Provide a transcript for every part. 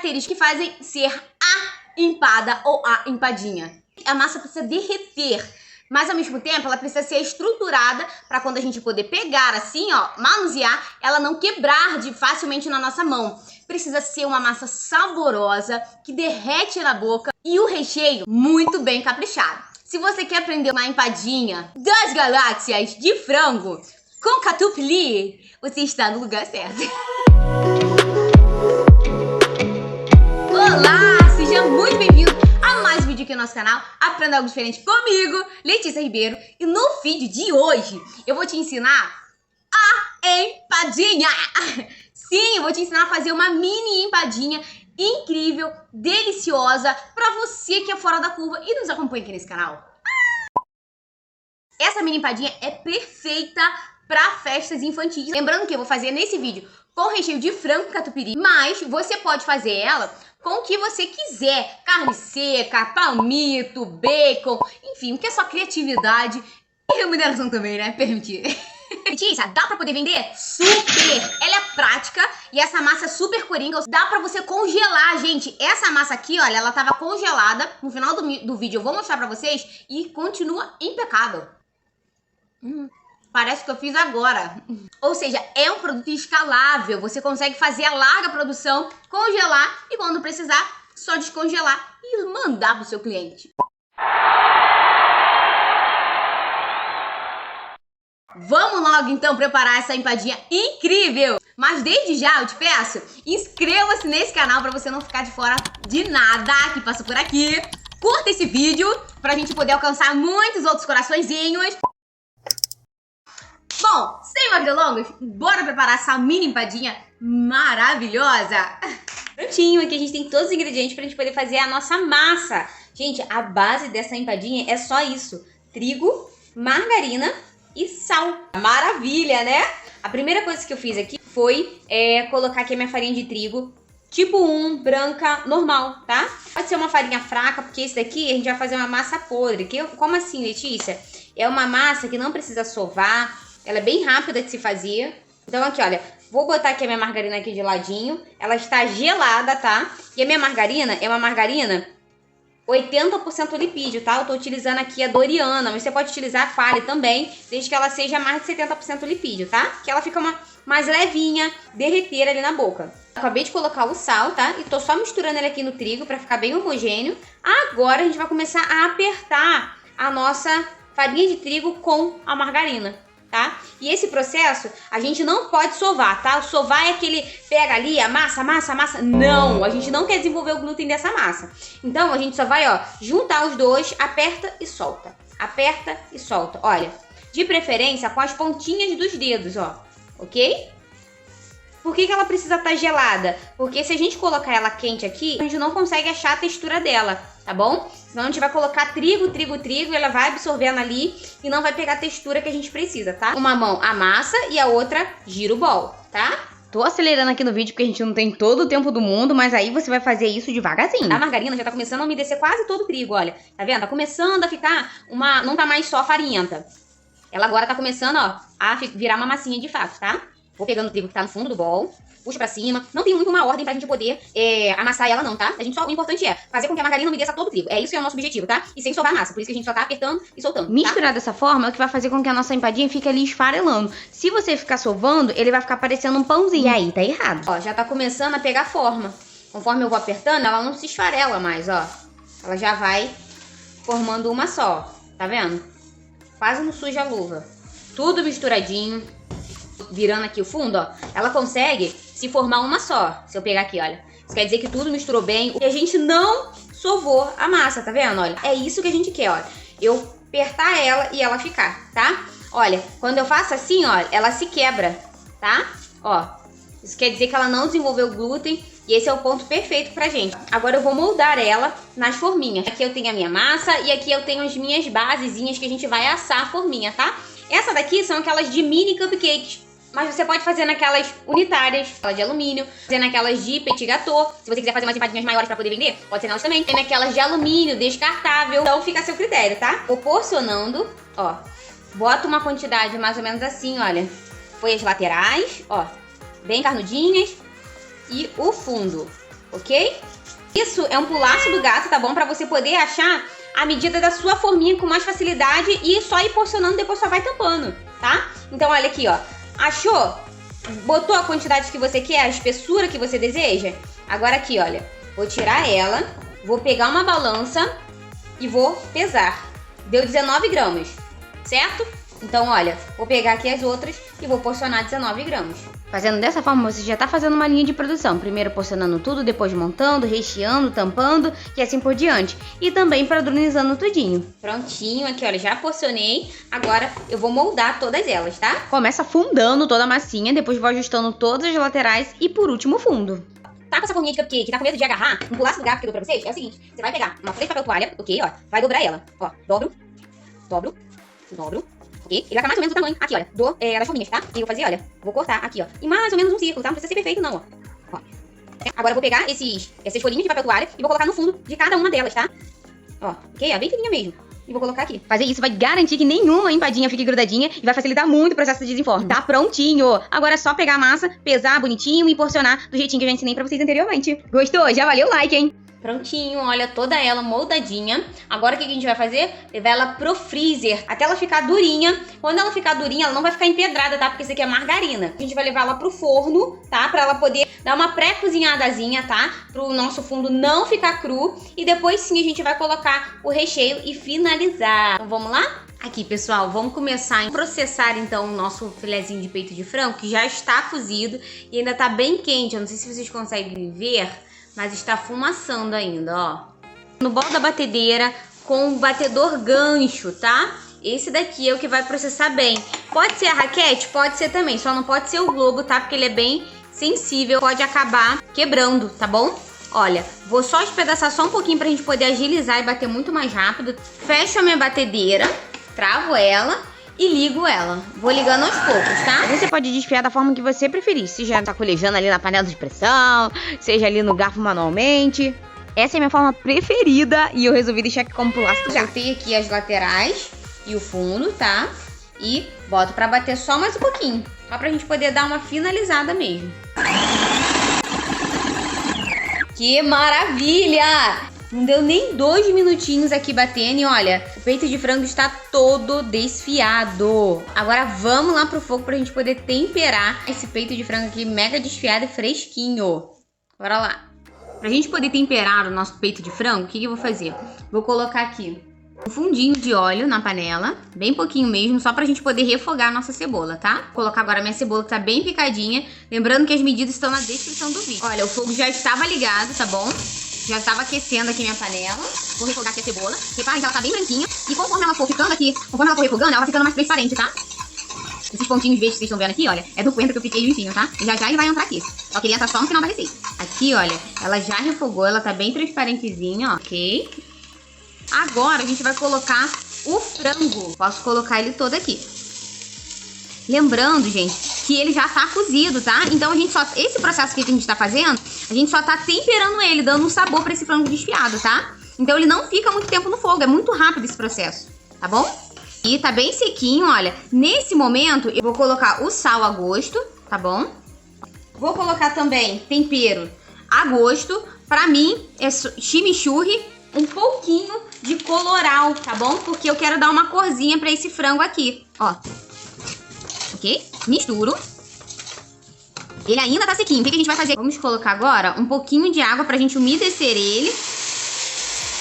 características que fazem ser a empada ou a empadinha. A massa precisa derreter, mas ao mesmo tempo ela precisa ser estruturada para quando a gente poder pegar assim, ó, manusear, ela não quebrar facilmente na nossa mão. Precisa ser uma massa saborosa, que derrete na boca e o recheio muito bem caprichado. Se você quer aprender uma empadinha das galáxias de frango com catupiry, você está no lugar certo. Olá, seja muito bem-vindo a mais um vídeo aqui no nosso canal Aprenda Algo Diferente comigo, Letícia Ribeiro. E no vídeo de hoje eu vou te ensinar a empadinha. Sim, eu vou te ensinar a fazer uma mini empadinha incrível, deliciosa, pra você que é fora da curva e nos acompanha aqui nesse canal. Essa mini empadinha é perfeita para festas infantis. Lembrando que eu vou fazer nesse vídeo com recheio de frango catupiry, mas você pode fazer ela com o que você quiser. Carne seca, palmito, bacon, enfim, o que é sua criatividade e remuneração também, né? Permitir. Letícia, dá pra poder vender? Super! Ela é prática e essa massa é super coringa. Dá pra você congelar, gente. Essa massa aqui, olha, ela tava congelada. No final do vídeo eu vou mostrar pra vocês e continua impecável. Parece que eu fiz agora. Ou seja, é um produto escalável. Você consegue fazer a larga produção, congelar e quando precisar, só descongelar e mandar pro seu cliente. Vamos logo então preparar essa empadinha incrível! Mas desde já eu te peço, inscreva-se nesse canal para você não ficar de fora de nada que passa por aqui. Curta esse vídeo pra gente poder alcançar muitos outros coraçõezinhos. Bom, sem mais delongas, bora preparar essa mini empadinha maravilhosa! Prontinho, aqui a gente tem todos os ingredientes pra gente poder fazer a nossa massa. Gente, a base dessa empadinha é só isso: trigo, margarina e sal. Maravilha, né? A primeira coisa que eu fiz aqui foi colocar aqui a minha farinha de trigo tipo 1, branca, normal, tá? Pode ser uma farinha fraca, porque esse daqui a gente vai fazer uma massa podre. Como assim, Letícia? É uma massa que não precisa sovar, ela é bem rápida de se fazer. Então aqui, olha, vou botar aqui a minha margarina aqui de ladinho. Ela está gelada, tá? E a minha margarina é uma margarina 80% lipídio, tá? Eu tô utilizando aqui a Doriana, mas você pode utilizar a Qualy também, desde que ela seja mais de 70% lipídio, tá? Que ela fica mais levinha, derreter ali na boca. Acabei de colocar o sal, tá? E tô só misturando ele aqui no trigo pra ficar bem homogêneo. Agora a gente vai começar a apertar a nossa farinha de trigo com a margarina, tá? E esse processo a gente não pode sovar, tá? O sovar é aquele pega ali, amassa, amassa, amassa. Não, a gente não quer desenvolver o glúten dessa massa. Então a gente só vai, ó, juntar os dois, aperta e solta. Aperta e solta. Olha, de preferência com as pontinhas dos dedos, ó. Ok? Por que ela precisa estar gelada? Porque se a gente colocar ela quente aqui, a gente não consegue achar a textura dela, tá bom? Senão a gente vai colocar trigo, trigo, trigo, e ela vai absorvendo ali e não vai pegar a textura que a gente precisa, tá? Uma mão amassa e a outra gira o bol, tá? Tô acelerando aqui no vídeo porque a gente não tem todo o tempo do mundo, mas aí você vai fazer isso devagarzinho. A margarina já tá começando a umedecer quase todo o trigo, olha. Tá vendo? Tá começando a ficar não tá mais só farinhenta. Ela agora tá começando, ó, a virar uma massinha de fato, tá? Vou pegando o trigo que tá no fundo do bol, puxa pra cima. Não tem muito uma ordem pra gente poder amassar ela não, tá? O importante é fazer com que a margarina umedeça todo o trigo. É isso que é o nosso objetivo, tá? E sem sovar a massa. Por isso que a gente só tá apertando e soltando, tá? Misturar dessa forma é o que vai fazer com que a nossa empadinha fique ali esfarelando. Se você ficar sovando, ele vai ficar parecendo um pãozinho. E aí, tá errado. Ó, já tá começando a pegar forma. Conforme eu vou apertando, ela não se esfarela mais, ó. Ela já vai formando uma só, tá vendo? Quase não suja a luva. Tudo misturadinho. Virando aqui o fundo, ó, ela consegue se formar uma só. Se eu pegar aqui, olha, isso quer dizer que tudo misturou bem e a gente não sovou a massa, tá vendo? Olha, é isso que a gente quer, olha. Eu apertar ela e ela ficar, tá? Olha, quando eu faço assim, olha, ela se quebra, tá? Ó, isso quer dizer que ela não desenvolveu glúten e esse é o ponto perfeito pra gente. Agora eu vou moldar ela nas forminhas. Aqui eu tenho a minha massa e aqui eu tenho as minhas basezinhas que a gente vai assar a forminha, tá? Essa daqui são aquelas de mini cupcakes. Mas você pode fazer naquelas unitárias, aquelas de alumínio, fazer naquelas de petit gâteau. Se você quiser fazer umas empadinhas maiores pra poder vender, pode ser nelas também. Tem naquelas de alumínio, descartável. Então fica a seu critério, tá? Vou porcionando, ó. Bota uma quantidade mais ou menos assim, olha. Foi as laterais, ó. Bem carnudinhas. E o fundo. ok? Isso é um pular do gato, tá bom? Pra você poder achar a medida da sua forminha com mais facilidade e só ir porcionando, depois só vai tampando, tá? Então olha aqui, ó. Achou? Botou a quantidade que você quer, a espessura que você deseja? Agora aqui, olha. Vou tirar ela, vou pegar uma balança e vou pesar. Deu 19 gramas, certo? Então, olha, vou pegar aqui as outras e vou porcionar 19 gramas. Fazendo dessa forma, você já tá fazendo uma linha de produção. Primeiro porcionando tudo, depois montando, recheando, tampando e assim por diante. E também padronizando tudinho. Prontinho, aqui olha, já porcionei. Agora eu vou moldar todas elas, tá? Começa fundando toda a massinha, depois vou ajustando todas as laterais e por último fundo. Tá com essa forminha de cupcake, tá com medo de agarrar? Um pular do gato que eu dou pra vocês é o seguinte. Você vai pegar uma folha de papel toalha, ok, ó. Vai dobrar ela, ó. Dobro. Ok? Ele vai ficar mais ou menos do tamanho. Aqui, olha, das forminhas, tá? E eu vou fazer, olha, vou cortar aqui, ó. E mais ou menos um círculo, tá? Não precisa ser perfeito, não, ó. Agora eu vou pegar essas folhinhas de papel toalha e vou colocar no fundo de cada uma delas, tá? Ó, ok? Ó, bem fininha mesmo. E vou colocar aqui. Fazer isso vai garantir que nenhuma empadinha fique grudadinha e vai facilitar muito o processo de desenforme. Tá prontinho! Agora é só pegar a massa, pesar bonitinho e porcionar do jeitinho que eu já ensinei pra vocês anteriormente. Gostou? Já valeu o like, hein? Prontinho, olha, toda ela moldadinha. Agora o que a gente vai fazer? Levar ela pro freezer, até ela ficar durinha. Quando ela ficar durinha, ela não vai ficar empedrada, tá? Porque isso aqui é margarina. A gente vai levar ela pro forno, tá? Pra ela poder dar uma pré-cozinhadazinha, tá? Pro nosso fundo não ficar cru. E depois sim a gente vai colocar o recheio e finalizar. Então vamos lá? Aqui, pessoal, vamos começar a processar então o nosso filezinho de peito de frango, que já está cozido e ainda tá bem quente. Eu não sei se vocês conseguem ver, mas está fumaçando ainda, ó. No bol da batedeira com o batedor gancho, tá? Esse daqui é o que vai processar bem. Pode ser a raquete? Pode ser também, só não pode ser o globo, tá? Porque ele é bem sensível, pode acabar quebrando, tá bom? Olha, vou só despedaçar só um pouquinho pra gente poder agilizar e bater muito mais rápido. Fecho a minha batedeira, travo ela e ligo ela. Vou ligando aos poucos, tá? Você pode desfiar da forma que você preferir. Se já tá colejando ali na panela de pressão, seja ali no garfo manualmente. Essa é a minha forma preferida e eu resolvi deixar aqui como plástico. Cortei aqui as laterais e o fundo, tá? E boto pra bater só mais um pouquinho. Só pra gente poder dar uma finalizada mesmo. Que maravilha! Não deu nem 2 minutinhos aqui batendo e olha, o peito de frango está todo desfiado. Agora vamos lá pro fogo pra gente poder temperar esse peito de frango aqui mega desfiado e fresquinho. Bora lá. Pra gente poder temperar o nosso peito de frango, o que eu vou fazer? Vou colocar aqui um fundinho de óleo na panela, bem pouquinho mesmo, só pra gente poder refogar a nossa cebola, tá? Vou colocar agora a minha cebola que tá bem picadinha, lembrando que as medidas estão na descrição do vídeo. Olha, o fogo já estava ligado, tá bom? Já estava aquecendo aqui minha panela. Vou refogar aqui a cebola. Reparem que ela tá bem branquinha. E conforme ela for ficando aqui, conforme ela for refogando, ela vai ficando mais transparente, tá? Esses pontinhos verdes que vocês estão vendo aqui, olha, é do coentro que eu piquei limpinho, tá? E já já ele vai entrar aqui. Só que ele entra só no final da receita. Aqui, olha, ela já refogou, ela tá bem transparentezinha, ó. Ok. Agora a gente vai colocar o frango. Posso colocar ele todo aqui. Lembrando, gente, que ele já tá cozido, tá? Então a gente só... Esse processo que a gente tá fazendo, a gente só tá temperando ele, dando um sabor pra esse frango desfiado, tá? Então ele não fica muito tempo no fogo, é muito rápido esse processo, tá bom? E tá bem sequinho, olha. Nesse momento eu vou colocar o sal a gosto, tá bom? Vou colocar também tempero a gosto. Pra mim é chimichurri, um pouquinho de coloral, tá bom? Porque eu quero dar uma corzinha pra esse frango aqui, ó. Ok? Misturo. Ele ainda tá sequinho. O que a gente vai fazer? Vamos colocar agora um pouquinho de água pra gente umedecer ele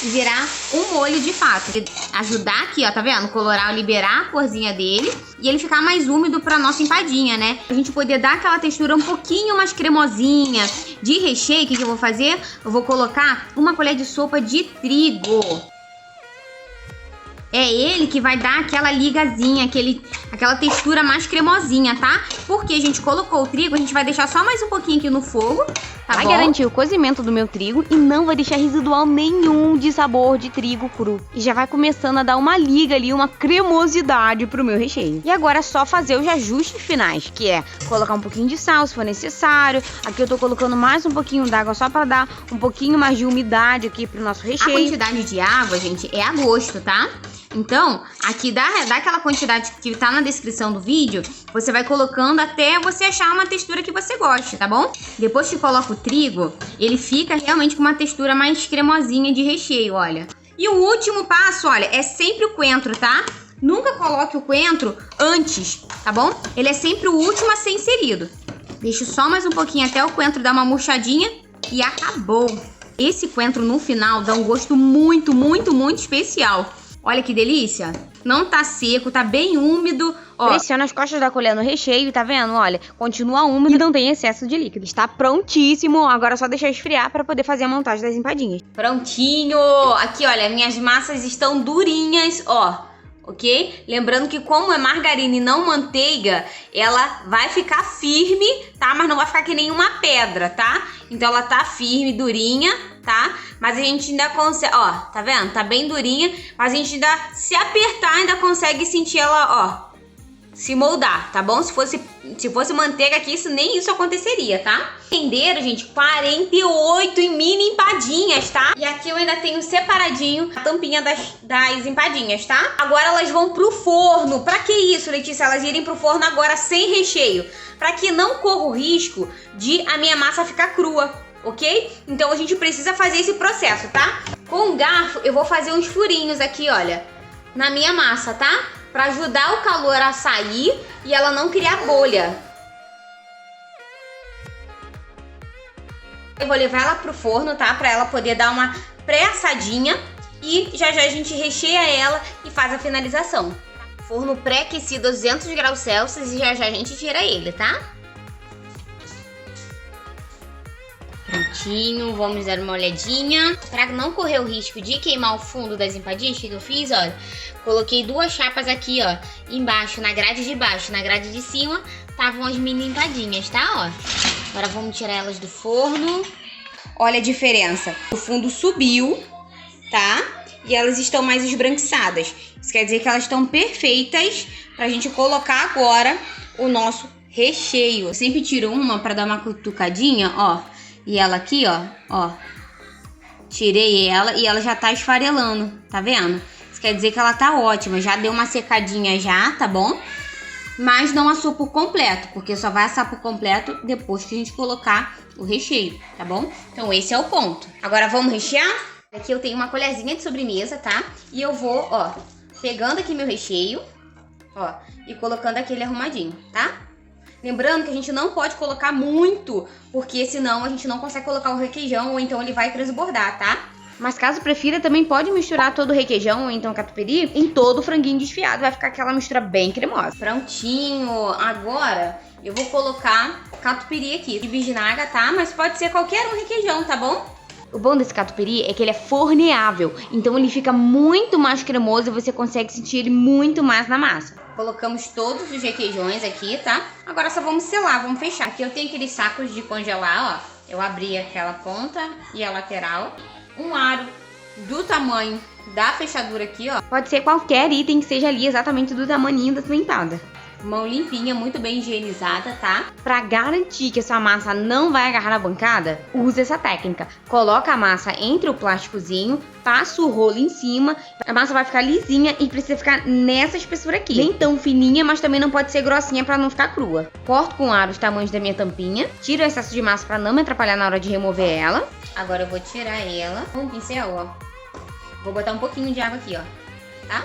e virar um molho de fato. Ajudar aqui, ó, tá vendo? O coloral liberar a corzinha dele e ele ficar mais úmido pra nossa empadinha, né? Pra gente poder dar aquela textura um pouquinho mais cremosinha. De recheio, o que eu vou fazer? Eu vou colocar uma colher de sopa de trigo. É ele que vai dar aquela ligazinha, aquela textura mais cremosinha, tá? Porque a gente colocou o trigo, a gente vai deixar só mais um pouquinho aqui no fogo, tá bom? Vai garantir o cozimento do meu trigo e não vai deixar residual nenhum de sabor de trigo cru. E já vai começando a dar uma liga ali, uma cremosidade pro meu recheio. E agora é só fazer os ajustes finais, que é colocar um pouquinho de sal se for necessário. Aqui eu tô colocando mais um pouquinho d'água só pra dar um pouquinho mais de umidade aqui pro nosso recheio. A quantidade de água, gente, é a gosto, tá? Então, aqui dá aquela quantidade que tá na descrição do vídeo, você vai colocando até você achar uma textura que você goste, tá bom? Depois que coloca o trigo, ele fica realmente com uma textura mais cremosinha de recheio, olha. E o último passo, olha, é sempre o coentro, tá? Nunca coloque o coentro antes, tá bom? Ele é sempre o último a ser inserido. Deixo só mais um pouquinho até o coentro dar uma murchadinha e acabou. Esse coentro no final dá um gosto muito, muito, muito especial. Olha que delícia. Não tá seco, tá bem úmido. Ó, pressiona as costas da colher no recheio, tá vendo? Olha, continua úmido e não tem excesso de líquido. Está prontíssimo. Agora é só deixar esfriar para poder fazer a montagem das empadinhas. Prontinho. Aqui, olha, minhas massas estão durinhas, ó. Ok? Lembrando que como é margarina e não manteiga, ela vai ficar firme, tá? Mas não vai ficar que nem uma pedra, tá? Então ela tá firme, durinha, tá? Mas a gente ainda consegue, ó, tá vendo? Tá bem durinha, mas a gente ainda, se apertar, ainda consegue sentir ela, ó, se moldar, tá bom? Se fosse manteiga aqui, nem isso aconteceria, tá? Renderam, gente, 48 mini empadinhas, tá? E aqui eu ainda tenho separadinho a tampinha das empadinhas, tá? Agora elas vão pro forno. Pra que isso, Letícia? Elas irem pro forno agora sem recheio. Pra que não corra o risco de a minha massa ficar crua, ok? Então a gente precisa fazer esse processo, tá? Com o garfo eu vou fazer uns furinhos aqui, olha, na minha massa, tá? Pra ajudar o calor a sair e ela não criar bolha. Eu vou levar ela pro forno, tá? Pra ela poder dar uma pré-assadinha e já já a gente recheia ela e faz a finalização. Forno pré-aquecido a 200 graus Celsius e já já a gente tira ele, tá? Prontinho, vamos dar uma olhadinha. Pra não correr o risco de queimar o fundo das empadinhas, o que eu fiz, olha, coloquei 2 chapas aqui, ó, embaixo, na grade de baixo, na grade de cima, estavam as mini empadinhas, tá, ó. Agora vamos tirar elas do forno. Olha a diferença. O fundo subiu, tá? E elas estão mais esbranquiçadas. Isso quer dizer que elas estão perfeitas pra gente colocar agora o nosso recheio. Eu sempre tiro uma pra dar uma cutucadinha, ó. E ela aqui, ó, tirei ela e ela já tá esfarelando, tá vendo? Isso quer dizer que ela tá ótima, já deu uma secadinha já, tá bom? Mas não assou por completo, porque só vai assar por completo depois que a gente colocar o recheio, tá bom? Então esse é o ponto. Agora vamos rechear? Aqui eu tenho uma colherzinha de sobremesa, tá? E eu vou, ó, pegando aqui meu recheio, ó, e colocando aquele arrumadinho, tá? Lembrando que a gente não pode colocar muito, porque senão a gente não consegue colocar o requeijão ou então ele vai transbordar, tá? Mas caso prefira, também pode misturar todo o requeijão ou então catupiry em todo o franguinho desfiado. Vai ficar aquela mistura bem cremosa. Prontinho! Agora eu vou colocar catupiry aqui de bisnaga, tá? Mas pode ser qualquer um requeijão, tá bom? O bom desse catupiry é que ele é forneável, então ele fica muito mais cremoso e você consegue sentir ele muito mais na massa. Colocamos todos os requeijões aqui, tá? Agora só vamos selar, vamos fechar. Aqui eu tenho aqueles sacos de congelar, ó. Eu abri aquela ponta e a lateral. Um aro do tamanho da fechadura aqui, ó. Pode ser qualquer item que seja ali exatamente do tamanhinho da sua empada. Mão limpinha, muito bem higienizada, tá? Pra garantir que a sua massa não vai agarrar na bancada, use essa técnica. Coloca a massa entre o plásticozinho, passa o rolo em cima, a massa vai ficar lisinha e precisa ficar nessa espessura aqui. Nem tão fininha, mas também não pode ser grossinha pra não ficar crua. Corto com aro os tamanhos da minha tampinha, tiro o excesso de massa pra não me atrapalhar na hora de remover ela. Agora eu vou tirar ela com o pincel, ó. Vou botar um pouquinho de água aqui, ó, tá?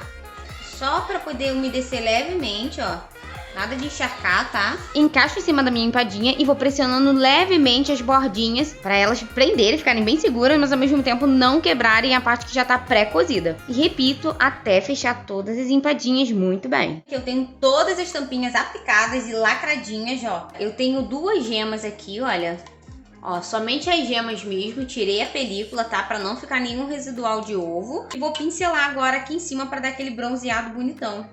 Só pra poder umedecer levemente, ó. Nada de encharcar, tá? Encaixo em cima da minha empadinha e vou pressionando levemente as bordinhas pra elas prenderem, ficarem bem seguras, mas ao mesmo tempo não quebrarem a parte que já tá pré-cozida. E repito até fechar todas as empadinhas muito bem. Eu tenho todas as tampinhas aplicadas e lacradinhas, ó. Eu tenho 2 gemas aqui, olha. Ó, somente as gemas mesmo, tirei a película, tá? Pra não ficar nenhum residual de ovo. E vou pincelar agora aqui em cima pra dar aquele bronzeado bonitão,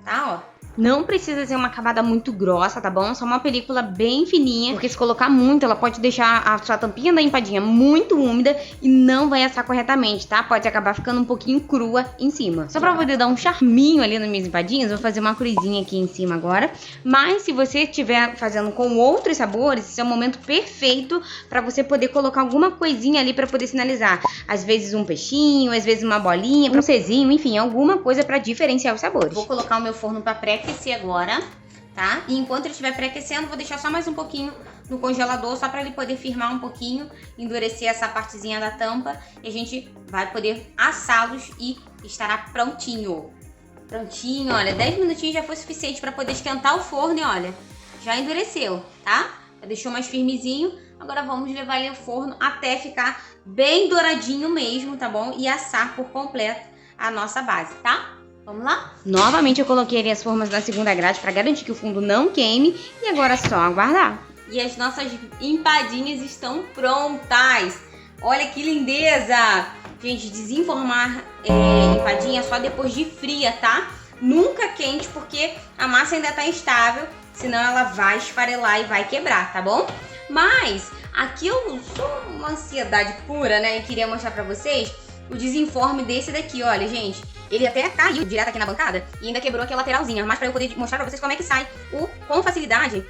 tá? Ó. Não precisa ser uma camada muito grossa, tá bom? Só uma película bem fininha, porque se colocar muito, ela pode deixar a sua tampinha da empadinha muito úmida e não vai assar corretamente, tá? Pode acabar ficando um pouquinho crua em cima. Só pra poder dar um charminho ali nas minhas empadinhas, vou fazer uma cruzinha aqui em cima agora. Mas se você estiver fazendo com outros sabores, esse é o momento perfeito pra você poder colocar alguma coisinha ali pra poder sinalizar. Às vezes um peixinho, às vezes uma bolinha, um cezinho, enfim, alguma coisa pra diferenciar os sabores. Vou colocar o meu forno pra pré-aquecer agora, tá? E enquanto ele estiver pré-aquecendo, vou deixar só mais um pouquinho no congelador, só para ele poder firmar um pouquinho, endurecer essa partezinha da tampa e a gente vai poder assá-los e estará prontinho. Prontinho, olha, 10 minutinhos já foi suficiente para poder esquentar o forno e olha, já endureceu, tá? Já deixou mais firmezinho. Agora vamos levar ele ao forno até ficar bem douradinho mesmo, tá bom? E assar por completo a nossa base, tá? Vamos lá? Novamente eu coloquei ali as formas da segunda grade para garantir que o fundo não queime. E agora é só aguardar. E as nossas empadinhas estão prontas. Olha que lindeza! Gente, desenformar empadinha só depois de fria, tá? Nunca quente, porque a massa ainda tá instável. Senão ela vai esfarelar e vai quebrar, tá bom? Mas aqui eu sou uma ansiedade pura, né? E queria mostrar pra vocês o desenforme desse daqui, olha, gente. Ele até caiu direto aqui na bancada e ainda quebrou aqui a lateralzinha. Mas pra eu poder mostrar pra vocês como é que sai com facilidade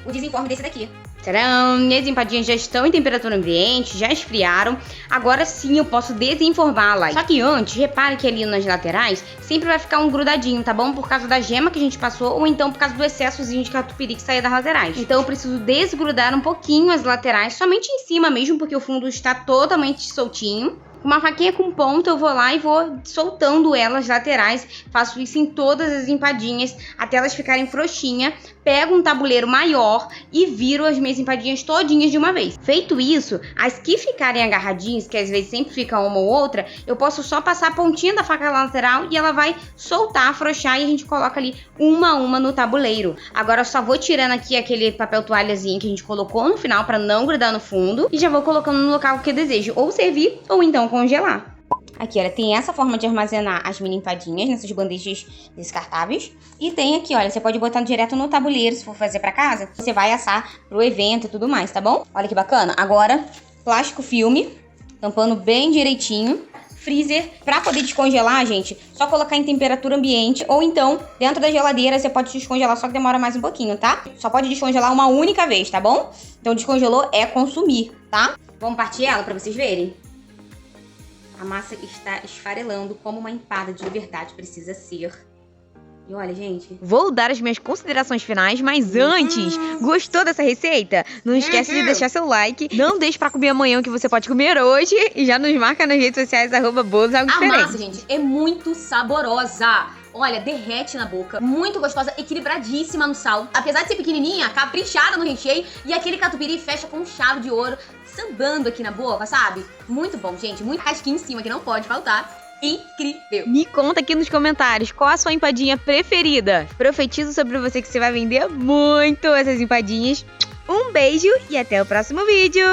o desenforme desse daqui. Tcharam! Minhas empadinhas já estão em temperatura ambiente, já esfriaram. Agora sim eu posso desenformá-las. Só que antes, repare que ali nas laterais sempre vai ficar um grudadinho, tá bom? Por causa da gema que a gente passou ou então por causa do excessozinho de catupiry que saía das laterais. Então eu preciso desgrudar um pouquinho as laterais, somente em cima mesmo, porque o fundo está totalmente soltinho. Com uma faquinha com ponta eu vou lá e vou soltando elas laterais. Faço isso em todas as empadinhas até elas ficarem frouxinhas. Pego um tabuleiro maior e viro as minhas empadinhas todinhas de uma vez. Feito isso, as que ficarem agarradinhas, que às vezes sempre fica uma ou outra, eu posso só passar a pontinha da faca lateral e ela vai soltar, afrouxar e a gente coloca ali uma a uma no tabuleiro. Agora eu só vou tirando aqui aquele papel toalhazinho que a gente colocou no final para não grudar no fundo e já vou colocando no local que eu desejo, ou servir ou então congelar. Aqui, olha, tem essa forma de armazenar as mini empadinhas nessas bandejas descartáveis. E tem aqui, olha, você pode botar direto no tabuleiro se for fazer pra casa. Você vai assar pro evento e tudo mais, tá bom? Olha que bacana. Agora, plástico filme, tampando bem direitinho. Freezer, pra poder descongelar, gente, só colocar em temperatura ambiente. Ou então, dentro da geladeira, você pode descongelar, só que demora mais um pouquinho, tá? Só pode descongelar uma única vez, tá bom? Então, descongelou é consumir, tá? Vamos partir ela pra vocês verem? A massa está esfarelando como uma empada de verdade precisa ser. E olha, gente... Vou dar as minhas considerações finais, mas antes, gostou dessa receita? Não esquece de deixar seu like. Não deixe pra comer amanhã o que você pode comer hoje. E já nos marca nas redes sociais, @bolos_algo diferente. A massa, gente, é muito saborosa. Olha, derrete na boca, muito gostosa, equilibradíssima no sal. Apesar de ser pequenininha, caprichada no recheio. E aquele catupiry fecha com chave de ouro, sambando aqui na boca, sabe? Muito bom, gente, muito casquinha em cima que não pode faltar. Incrível! Me conta aqui nos comentários qual a sua empadinha preferida. Profetizo sobre você que você vai vender muito essas empadinhas. Um beijo e até o próximo vídeo!